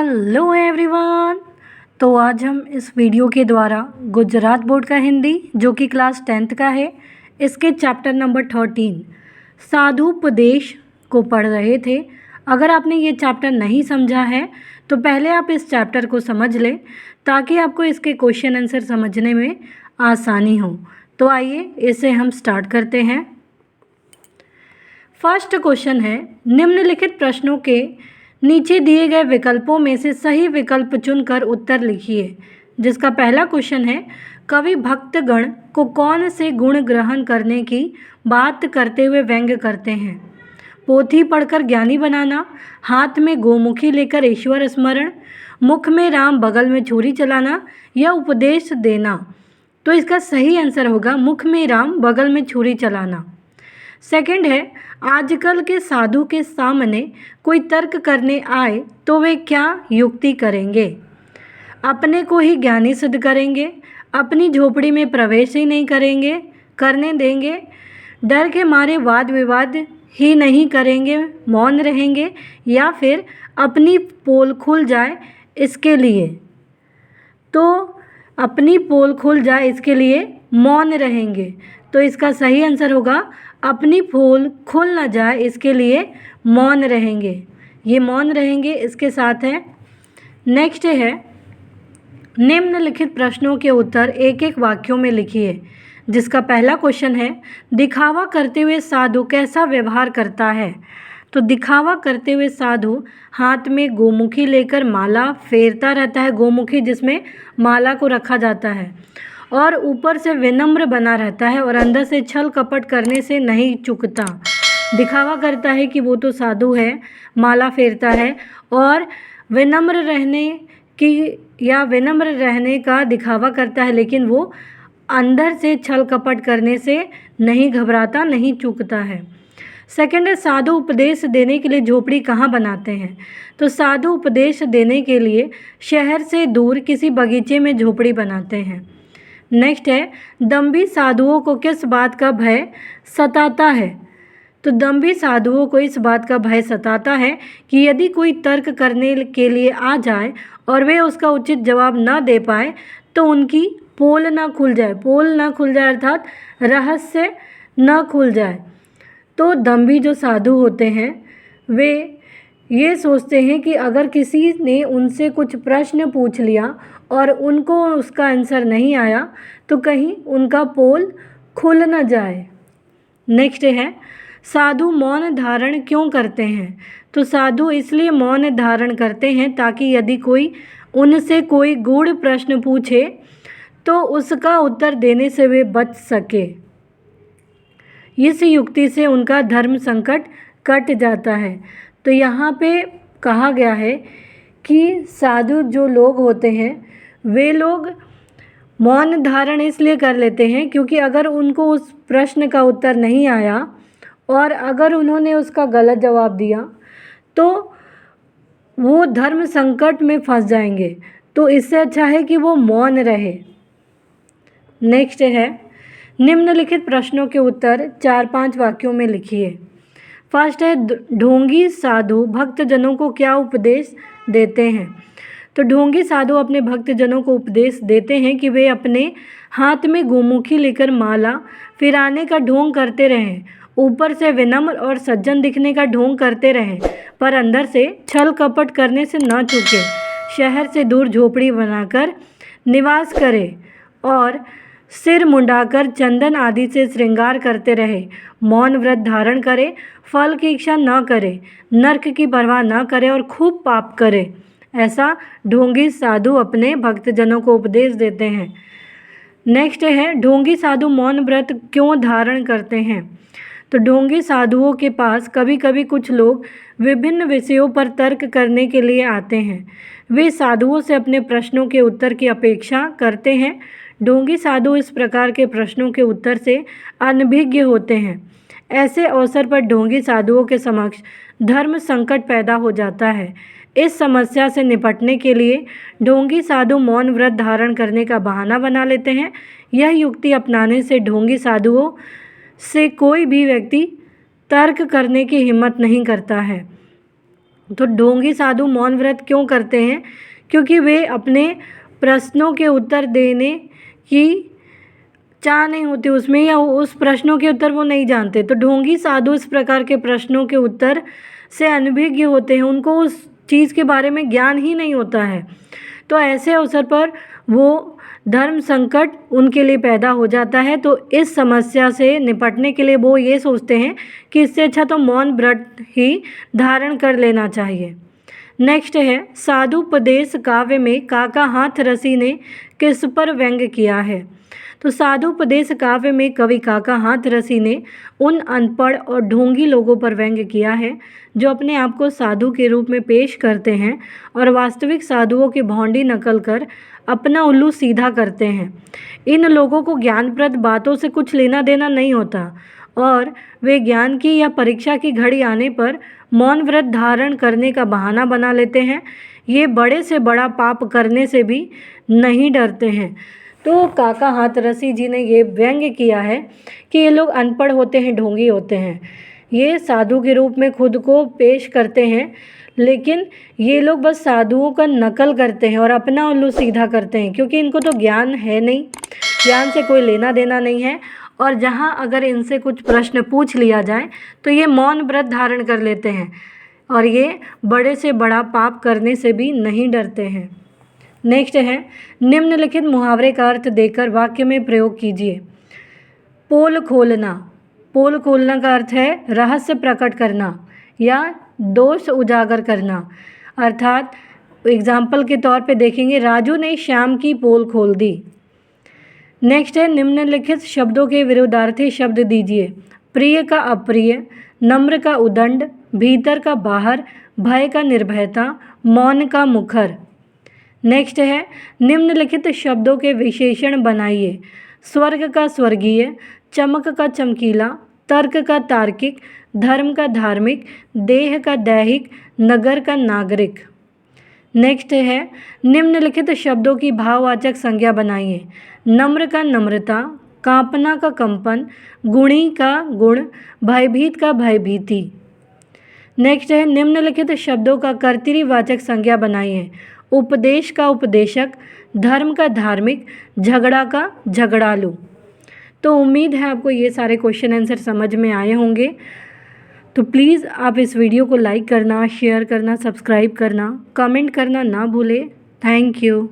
Hello everyone. तो आज हम इस वीडियो के द्वारा गुजरात बोर्ड का हिंदी जो कि क्लास 10th का है, इसके चैप्टर नंबर 13 साधुपदेश को पढ़ रहे थे। अगर आपने ये चैप्टर नहीं समझा है तो पहले आप इस चैप्टर को समझ लें ताकि आपको इसके क्वेश्चन आंसर समझने में आसानी हो। तो आइए इसे हम स्टार्ट करते हैं। फर्स्ट क्वेश्चन है, निम्नलिखित प्रश्नों के नीचे दिए गए विकल्पों में से सही विकल्प चुनकर उत्तर लिखिए। जिसका पहला क्वेश्चन है, कवि भक्तगण को कौन से गुण ग्रहण करने की बात करते हुए व्यंग्य करते हैं? पोथी पढ़कर ज्ञानी बनाना, हाथ में गोमुखी लेकर ईश्वर स्मरण, मुख में राम बगल में छुरी चलाना या उपदेश देना। तो इसका सही आंसर होगा मुख में राम बगल में छुरी चलाना। सेकंड है, आजकल के साधु के सामने कोई तर्क करने आए तो वे क्या युक्ति करेंगे? अपने को ही ज्ञानी सिद्ध करेंगे, अपनी झोपड़ी में प्रवेश ही नहीं करने देंगे, डर के मारे वाद विवाद ही नहीं करेंगे, मौन रहेंगे, या फिर अपनी पोल खुल जाए इसके लिए। तो अपनी पोल खुल जाए इसके लिए मौन रहेंगे। तो इसका सही आंसर होगा अपनी पोल खुल ना जाए इसके लिए मौन रहेंगे। ये मौन रहेंगे इसके साथ है। नेक्स्ट है, निम्नलिखित प्रश्नों के उत्तर एक एक वाक्यों में लिखिए। जिसका पहला क्वेश्चन है, दिखावा करते हुए साधु कैसा व्यवहार करता है? तो दिखावा करते हुए साधु हाथ में गोमुखी लेकर माला फेरता रहता है, गोमुखी जिसमें माला को रखा जाता है, और ऊपर से विनम्र बना रहता है और अंदर से छल कपट करने से नहीं चूकता। दिखावा करता है कि वो तो साधु है, माला फेरता है, और विनम्र रहने का दिखावा करता है, लेकिन वो अंदर से छल कपट करने से नहीं घबराता, नहीं चूकता है। सेकंड है, साधु उपदेश देने के लिए झोपड़ी कहाँ बनाते हैं? तो साधु उपदेश देने के लिए शहर से दूर किसी बगीचे में झोपड़ी बनाते हैं। नेक्स्ट है, दंभी साधुओं को किस बात का भय सताता है? तो दंभी साधुओं को इस बात का भय सताता है कि यदि कोई तर्क करने के लिए आ जाए और वे उसका उचित जवाब न दे पाए तो उनकी पोल ना खुल जाए। पोल ना खुल जाए अर्थात रहस्य न खुल जाए। तो दंभी जो साधु होते हैं वे ये सोचते हैं कि अगर किसी ने उनसे कुछ प्रश्न पूछ लिया और उनको उसका आंसर नहीं आया तो कहीं उनका पोल खुल न जाए। नेक्स्ट है, साधु मौन धारण क्यों करते हैं? तो साधु इसलिए मौन धारण करते हैं ताकि यदि कोई उनसे कोई गूढ़ प्रश्न पूछे तो उसका उत्तर देने से वे बच सके। इस युक्ति से उनका धर्म संकट कट जाता है। तो यहाँ पे कहा गया है कि साधु जो लोग होते हैं वे लोग मौन धारण इसलिए कर लेते हैं क्योंकि अगर उनको उस प्रश्न का उत्तर नहीं आया और अगर उन्होंने उसका गलत जवाब दिया तो वो धर्म संकट में फंस जाएंगे। तो इससे अच्छा है कि वो मौन रहे। नेक्स्ट है, निम्नलिखित प्रश्नों के उत्तर 4-5 वाक्यों में लिखिए। फर्स्ट है, ढोंगी साधु भक्तजनों को क्या उपदेश देते हैं? तो ढोंगी साधु अपने भक्तजनों को उपदेश देते हैं कि वे अपने हाथ में गोमुखी लेकर माला फिराने का ढोंग करते रहें, ऊपर से विनम्र और सज्जन दिखने का ढोंग करते रहें, पर अंदर से छल कपट करने से न चूकें, शहर से दूर झोपड़ी बनाकर निवास करें और सिर मुंडाकर चंदन आदि से श्रृंगार करते रहे, मौन व्रत धारण करे, फल की इच्छा न करे, नरक की परवाह न करे और खूब पाप करे। ऐसा ढोंगी साधु अपने भक्तजनों को उपदेश देते हैं। नेक्स्ट है, ढोंगी साधु मौन व्रत क्यों धारण करते हैं? तो ढोंगी साधुओं के पास कभी कभी कुछ लोग विभिन्न विषयों पर तर्क करने के लिए आते हैं। वे साधुओं से अपने प्रश्नों के उत्तर की अपेक्षा करते हैं। ढोंगी साधु इस प्रकार के प्रश्नों के उत्तर से अनभिज्ञ होते हैं। ऐसे अवसर पर ढोंगी साधुओं के समक्ष धर्म संकट पैदा हो जाता है। इस समस्या से निपटने के लिए ढोंगी साधु मौन व्रत धारण करने का बहाना बना लेते हैं। यह युक्ति अपनाने से ढोंगी साधुओं से कोई भी व्यक्ति तर्क करने की हिम्मत नहीं करता है। तो ढोंगी साधु मौन व्रत क्यों करते हैं? क्योंकि वे अपने प्रश्नों के उत्तर देने की चाह नहीं होती उसमें, या उस प्रश्नों के उत्तर वो नहीं जानते। तो ढोंगी साधु इस प्रकार के प्रश्नों के उत्तर से अनभिज्ञ होते हैं, उनको उस चीज़ के बारे में ज्ञान ही नहीं होता है। तो ऐसे अवसर पर वो धर्म संकट उनके लिए पैदा हो जाता है। तो इस समस्या से निपटने के लिए वो ये सोचते हैं कि इससे अच्छा तो मौन व्रत ही धारण कर लेना चाहिए। नेक्स्ट है, साधुपदेश काव्य में काका हाथरसी ने किस पर व्यंग्य किया है? तो साधुपदेश काव्य में कवि काका हाथरसी ने उन अनपढ़ और ढोंगी लोगों पर व्यंग्य किया है जो अपने आप को साधु के रूप में पेश करते हैं और वास्तविक साधुओं की भौंडी नकल कर अपना उल्लू सीधा करते हैं। इन लोगों को ज्ञानप्रद बातों से कुछ लेना देना नहीं होता और वे ज्ञान की या परीक्षा की घड़ी आने पर मौन व्रत धारण करने का बहाना बना लेते हैं। ये बड़े से बड़ा पाप करने से भी नहीं डरते हैं। तो काका हाथरसी जी ने ये व्यंग्य किया है कि ये लोग अनपढ़ होते हैं, ढोंगी होते हैं, ये साधु के रूप में खुद को पेश करते हैं, लेकिन ये लोग बस साधुओं का नकल करते हैं और अपना उल्लू सीधा करते हैं, क्योंकि इनको तो ज्ञान है नहीं, ज्ञान से कोई लेना देना नहीं है। और जहाँ अगर इनसे कुछ प्रश्न पूछ लिया जाए तो ये मौन व्रत धारण कर लेते हैं और ये बड़े से बड़ा पाप करने से भी नहीं डरते हैं। नेक्स्ट है, निम्नलिखित मुहावरे का अर्थ देकर वाक्य में प्रयोग कीजिए। पोल खोलना। पोल खोलना का अर्थ है रहस्य प्रकट करना या दोष उजागर करना। अर्थात एग्जाम्पल के तौर पे देखेंगे, राजू ने श्याम की पोल खोल दी। नेक्स्ट है, निम्नलिखित शब्दों के विरुद्धार्थी शब्द दीजिए। प्रिय का अप्रिय, नम्र का उदंड, भीतर का बाहर, भय का निर्भयता, मौन का मुखर। नेक्स्ट है, निम्नलिखित शब्दों के विशेषण बनाइए। स्वर्ग का स्वर्गीय, चमक का चमकीला, तर्क का तार्किक, धर्म का धार्मिक, देह का दैहिक, नगर का नागरिक। नेक्स्ट है, निम्नलिखित शब्दों की भाववाचक संज्ञा बनाइए। नम्र का नम्रता, कांपना का कंपन, गुणी का गुण, भयभीत का भयभीति। नेक्स्ट है, निम्नलिखित शब्दों का कर्तरीवाचक संज्ञा बनाइए। उपदेश का उपदेशक, धर्म का धार्मिक, झगड़ा का झगड़ालू। तो उम्मीद है आपको ये सारे क्वेश्चन आंसर समझ में आए होंगे। तो प्लीज़ आप इस वीडियो को लाइक करना, शेयर करना, सब्सक्राइब करना, कमेंट करना ना भूलें। Thank you.